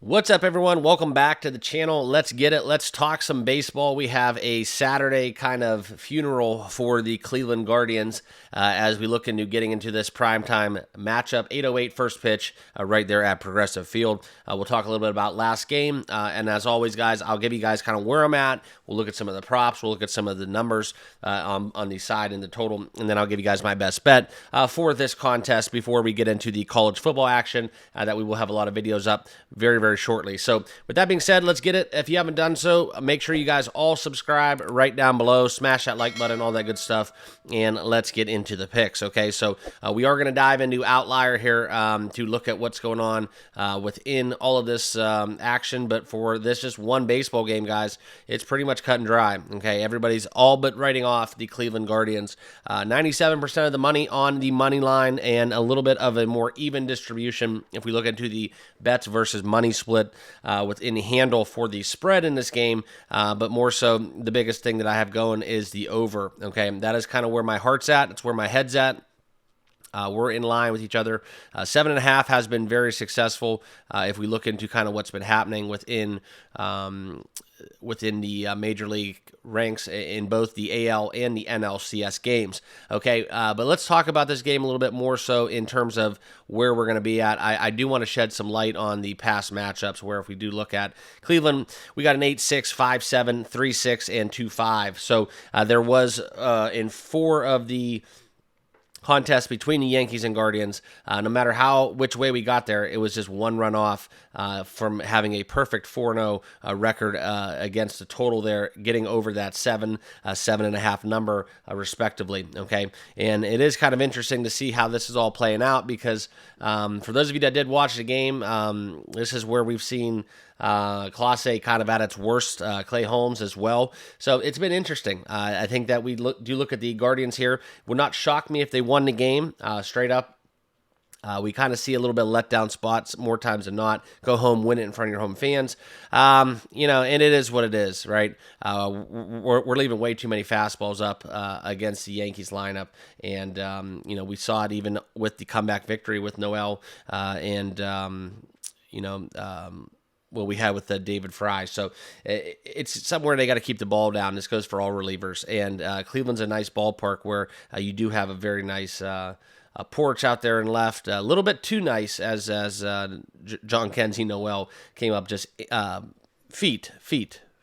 What's up, everyone? Welcome back to the channel. Let's get it. Let's talk some baseball. We have a Saturday kind of funeral for the Cleveland Guardians as we look into getting into this primetime matchup. 8:08 first pitch right there at Progressive Field. We'll talk a little bit about last game. And as always, guys, I'll give you guys kind of where I'm at. We'll look at some of the props. We'll look at some of the numbers on the side and the total. And then I'll give you guys my best bet for this contest before we get into the college football action that we will have a lot of videos up very shortly. So with that being said, let's get it. If you haven't done so, make sure you guys all subscribe right down below, smash that like button, all that good stuff, and let's get into the picks. Okay, so we are going to dive into Outlier here to look at what's going on within all of this action. But for this just one baseball game, guys, it's pretty much cut and dry. Okay, everybody's all but writing off the Cleveland Guardians. 97% of the money on the money line and a little bit of a more even distribution if we look into the bets versus money split within the handle for the spread in this game, but more so the biggest thing that I have going is the over. Okay, that is kind of where my heart's at. It's where my head's at. We're in line with each other. 7.5 has been very successful if we look into kind of what's been happening within the major league ranks in both the AL and the NLCS games. Okay, but let's talk about this game a little bit more so in terms of where we're going to be at. I do want to shed some light on the past matchups where if we do look at Cleveland, we got an 8-6, 5-7, 3-6, and 2-5. So there was in 4 of the contest between the Yankees and Guardians. No matter which way we got there, it was just one run off from having a perfect 4-0 record against the total there, getting over that 7.5 number respectively. Okay, and it is kind of interesting to see how this is all playing out because for those of you that did watch the game, this is where we've seen Class A kind of at its worst, Clay Holmes as well. So it's been interesting. I think that we do look at the Guardians here. Would not shock me if they won the game straight up. We kind of see a little bit of letdown spots more times than not. Go home, win it in front of your home fans. And it is what it is, right? We're leaving way too many fastballs up against the Yankees lineup. And, we saw it even with the comeback victory with Noel what we had with David Fry. So it's somewhere they got to keep the ball down. This goes for all relievers. And Cleveland's a nice ballpark where you do have a very nice porch out there and left. A little bit too nice as John Kenzie Noel came up just feet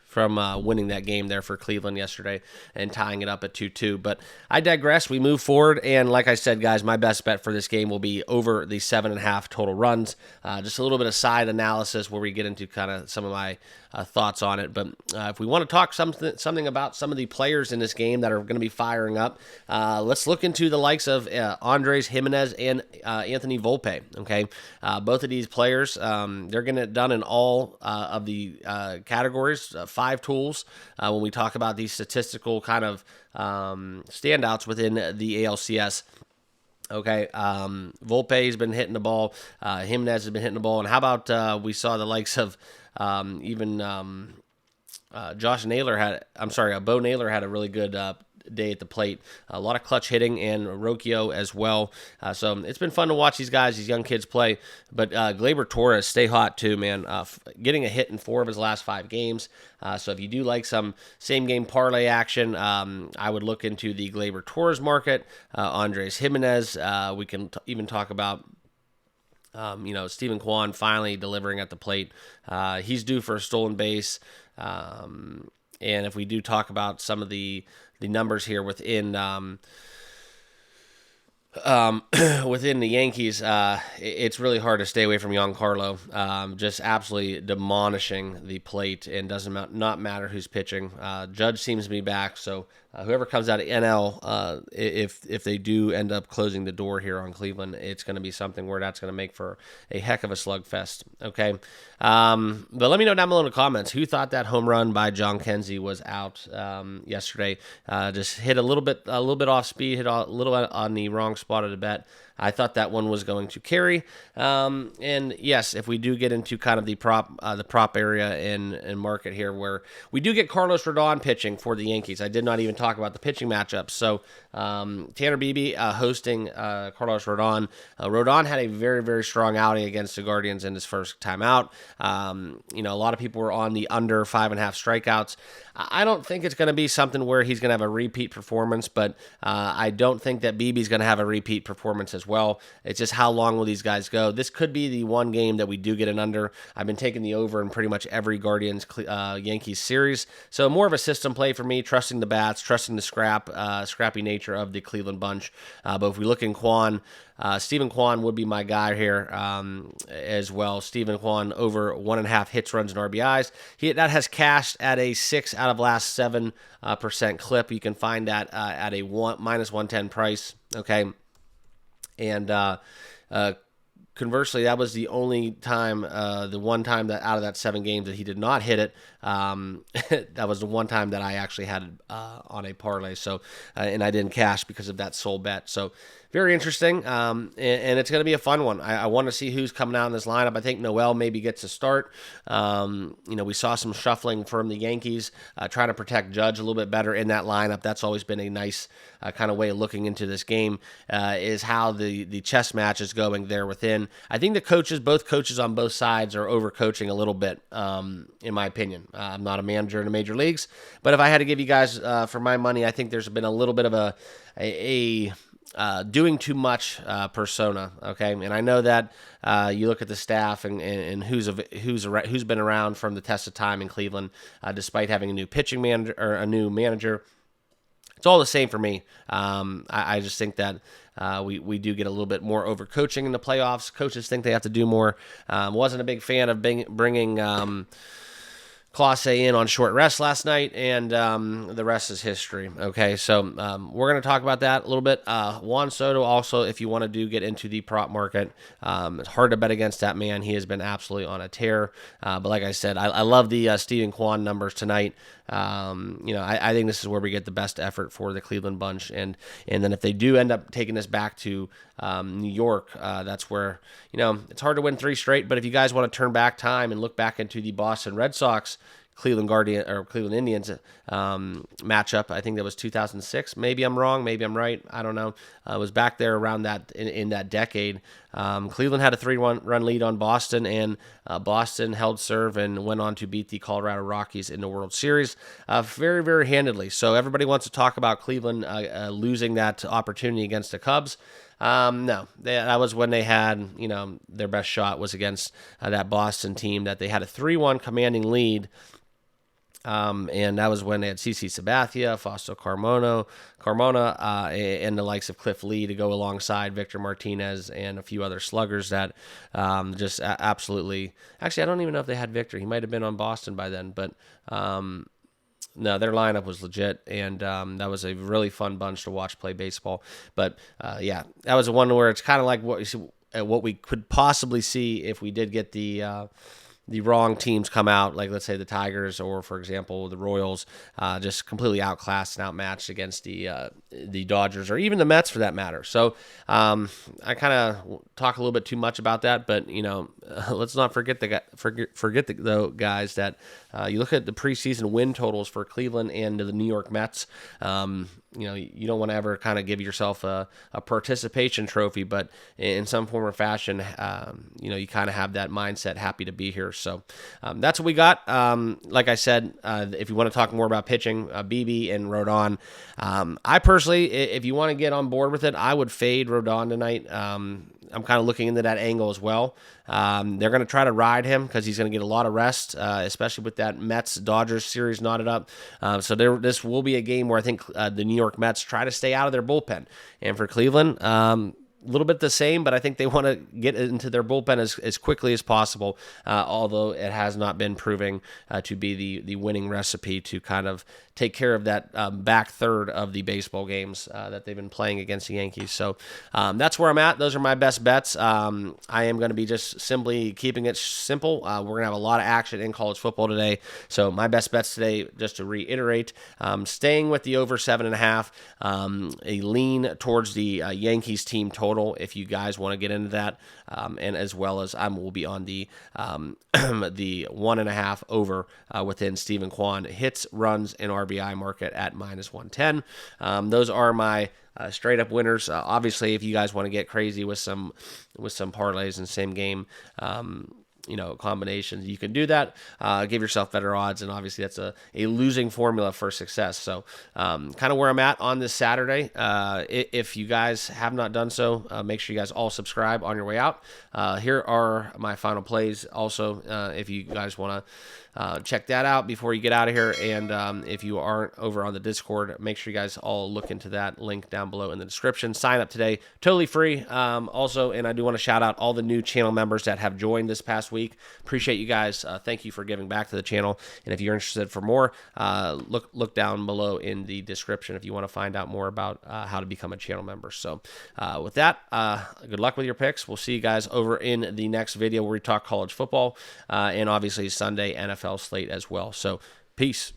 from winning that game there for Cleveland yesterday and tying it up at 2-2. But I digress. We move forward, and like I said, guys, my best bet for this game will be over the 7.5 total runs. Just a little bit of side analysis where we get into kind of some of my thoughts on it. But if we want to talk something about some of the players in this game that are going to be firing up, let's look into the likes of Andres Gimenez and Anthony Volpe. Okay, both of these players, they're getting it done in all of the categories. 5 tools when we talk about these statistical kind of standouts within the ALCS. Okay, Volpe has been hitting the ball. Jimenez has been hitting the ball. And how about we saw the likes of Bo Naylor had a really good day at the plate. A lot of clutch hitting and Rocchio as well. So it's been fun to watch these guys, these young kids play. But Gleyber Torres, stay hot too, man. Getting a hit in 4 of his last 5 games. So if you do like some same-game parlay action, I would look into the Gleyber Torres market. Andres Gimenez, we can even talk about Stephen Kwan finally delivering at the plate. He's due for a stolen base. And if we do talk about some of the numbers here within within the Yankees, it's really hard to stay away from Giancarlo. Just absolutely demolishing the plate, and doesn't not matter who's pitching. Judge seems to be back, so whoever comes out of NL, if they do end up closing the door here on Cleveland, it's going to be something where that's going to make for a heck of a slugfest. Okay, but let me know down below in the comments who thought that home run by John Kenzie was out yesterday. Just hit a little bit off speed, hit a little on the wrong spot of the bet. I thought that one was going to carry. And yes, if we do get into kind of the prop area and market here, where we do get Carlos Rodon pitching for the Yankees. I did not even talk about the pitching matchups. So Tanner Beebe hosting Carlos Rodon. Rodon had a very, very strong outing against the Guardians in his first time out. A lot of people were on the under 5.5 strikeouts. I don't think it's going to be something where he's going to have a repeat performance, but I don't think that Beebe's going to have a repeat performance as well. It's just how long will these guys go? This could be the one game that we do get an under. I've been taking the over in pretty much every Guardians-Yankees series. So more of a system play for me, trusting the bats, trusting the scrappy nature of the Cleveland bunch. But if we look in Kwan, Stephen Kwan would be my guy here as well. Stephen Kwan over 1.5 hits, runs, and RBIs. That has cashed at a 6 out of last 7% clip. You can find that at a minus 110 price. Okay, and conversely, that was the only time, the one time that out of that 7 games that he did not hit it. That was the one time that I actually had on a parlay. So, and I didn't cash because of that sole bet. So, very interesting, and it's going to be a fun one. I want to see who's coming out in this lineup. I think Noel maybe gets a start. We saw some shuffling from the Yankees, trying to protect Judge a little bit better in that lineup. That's always been a nice kind of way of looking into this game, is how the chess match is going there within. I think both coaches on both sides are overcoaching a little bit, in my opinion. I'm not a manager in the major leagues, but if I had to give you guys for my money, I think there's been a little bit of a doing too much persona, okay? And I know that you look at the staff and who's been around from the test of time in Cleveland, despite having a new pitching manager or a new manager. It's all the same for me. I just think that we do get a little bit more overcoaching in the playoffs. Coaches think they have to do more. Wasn't a big fan of bringing Clase in on short rest last night, and the rest is history. Okay, so we're going to talk about that a little bit. Juan Soto also, if you want to get into the prop market, it's hard to bet against that man. He has been absolutely on a tear. But like I said, I love the Stephen Kwan numbers tonight. I think this is where we get the best effort for the Cleveland bunch, and then if they do end up taking this back to New York, that's where it's hard to win 3 straight. But if you guys want to turn back time and look back into the Boston Red Sox Cleveland Indians matchup, I think that was 2006. Maybe I'm wrong. Maybe I'm right. I don't know. It was back there around that in that decade. Cleveland had a 3-run lead on Boston, and Boston held serve and went on to beat the Colorado Rockies in the World Series very, very handedly. So everybody wants to talk about Cleveland losing that opportunity against the Cubs. No, that was when they had, their best shot was against that Boston team that they had a 3-1 commanding lead. And that was when they had CC Sabathia, Fausto Carmona, and the likes of Cliff Lee to go alongside Victor Martinez and a few other sluggers that just absolutely. Actually, I don't even know if they had Victor. He might have been on Boston by then, but no, their lineup was legit, and that was a really fun bunch to watch play baseball. But yeah, that was one where it's kind of like what we could possibly see if we did get the wrong teams come out, like let's say the Tigers or, for example, the Royals, just completely outclassed and outmatched against the Dodgers or even the Mets for that matter. So I kind of talk a little bit too much about that, but let's not forget though, guys, that you look at the preseason win totals for Cleveland and the New York Mets. You don't want to ever kind of give yourself a participation trophy, but in some form or fashion, you kind of have that mindset, happy to be here. So that's what we got. Like I said, if you want to talk more about pitching, BB and Rodon, I personally, if you want to get on board with it, I would fade Rodon tonight. I'm kind of looking into that angle as well. They're going to try to ride him because he's going to get a lot of rest, especially with that Mets-Dodgers series knotted up. So this will be a game where I think the New York Mets try to stay out of their bullpen. And for Cleveland, a little bit the same, but I think they want to get into their bullpen as quickly as possible, although it has not been proving to be the winning recipe to kind of take care of that back third of the baseball games that they've been playing against the Yankees. So that's where I'm at. Those are my best bets. I am going to be just simply keeping it simple. We're going to have a lot of action in college football today. So my best bets today, just to reiterate, staying with the over 7.5, a lean towards the Yankees team total. total if you guys want to get into that, and as well as I will be on the the 1.5 over within Stephen Kwan hits, runs, and RBI market at -110. Those are my straight up winners. Obviously, if you guys want to get crazy with some parlays and same game combinations, you can do that. Give yourself better odds, and obviously that's a losing formula for success. So kind of where I'm at on this Saturday. If you guys have not done so, make sure you guys all subscribe on your way out. Here are my final plays also, if you guys want to check that out before you get out of here. And if you aren't over on the Discord, make sure you guys all look into that link down below in the description. Sign up today, totally free. Also, and I do want to shout out all the new channel members that have joined this past week. Appreciate you guys. Thank you for giving back to the channel. And if you're interested for more, look down below in the description if you want to find out more about how to become a channel member. So with that, good luck with your picks. We'll see you guys over in the next video where we talk college football and obviously Sunday NFL slate as well. So peace.